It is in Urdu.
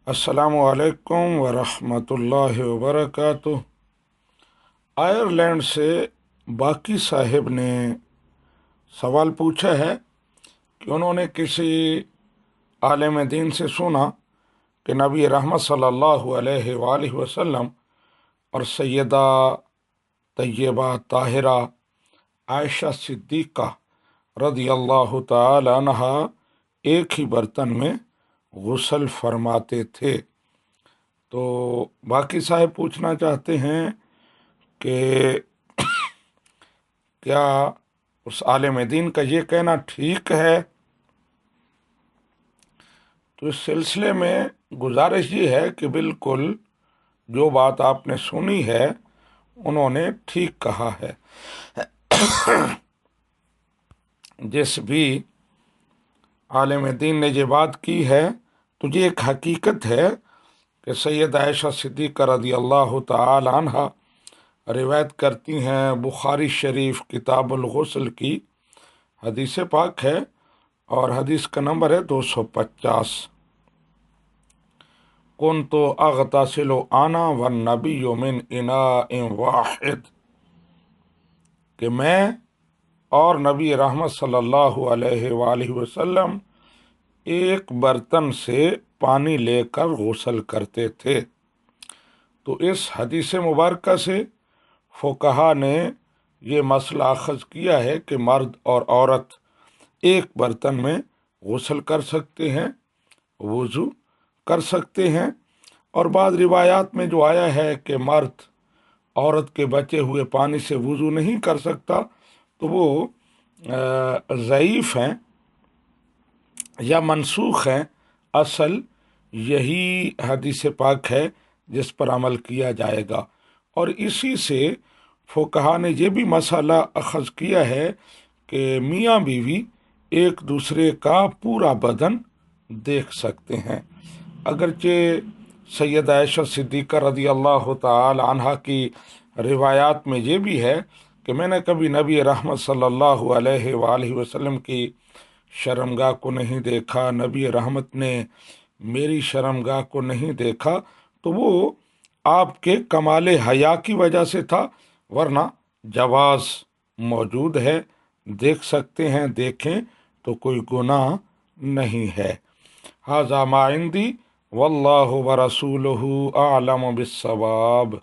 السلام علیکم ورحمۃ اللہ وبرکاتہ۔ آئرلینڈ سے باقی صاحب نے سوال پوچھا ہے کہ انہوں نے کسی عالم دین سے سنا کہ نبی رحمت صلی اللہ علیہ وآلہ وسلم اور سیدہ طیبہ طاہرہ عائشہ صدیقہ رضی اللہ تعالی عنہا ایک ہی برتن میں غسل فرماتے تھے۔ تو باقی صاحب پوچھنا چاہتے ہیں کہ کیا اس عالم دین کا یہ کہنا ٹھیک ہے؟ تو اس سلسلے میں گزارش یہ ہے کہ بالکل جو بات آپ نے سنی ہے انہوں نے ٹھیک کہا ہے۔ جس بھی عالم دین نے یہ بات کی ہے تو یہ ایک حقیقت ہے کہ سید عائشہ صدیقہ رضی اللہ تعالی عنہ روایت کرتی ہیں، بخاری شریف کتاب الغسل کی حدیث پاک ہے اور حدیث کا نمبر ہے 250۔ کنت اغتسل انا والنبی من اناء واحد، کہ میں اور نبی رحمت صلی اللہ علیہ وآلہ وسلم ایک برتن سے پانی لے کر غسل کرتے تھے۔ تو اس حدیث مبارکہ سے فقہا نے یہ مسئلہ اخذ کیا ہے کہ مرد اور عورت ایک برتن میں غسل کر سکتے ہیں، وضو کر سکتے ہیں، اور بعض روایات میں جو آیا ہے کہ مرد عورت کے بچے ہوئے پانی سے وضو نہیں کر سکتا تو وہ ضعیف ہیں یا منسوخ ہیں۔ اصل یہی حدیث پاک ہے جس پر عمل کیا جائے گا، اور اسی سے فقہا نے یہ بھی مسئلہ اخذ کیا ہے کہ میاں بیوی ایک دوسرے کا پورا بدن دیکھ سکتے ہیں۔ اگرچہ سید عائشہ صدیقہ رضی اللہ تعالی عنہ کی روایات میں یہ بھی ہے کہ میں نے کبھی نبی رحمت صلی اللہ علیہ وآلہ وسلم کی شرمگاہ کو نہیں دیکھا، نبی رحمت نے میری شرمگاہ کو نہیں دیکھا، تو وہ آپ کے کمال حیا کی وجہ سے تھا، ورنہ جواز موجود ہے، دیکھ سکتے ہیں، دیکھیں تو کوئی گناہ نہیں ہے۔ ھذا ما عندی واللہ ورسولہ اعلم بالصواب۔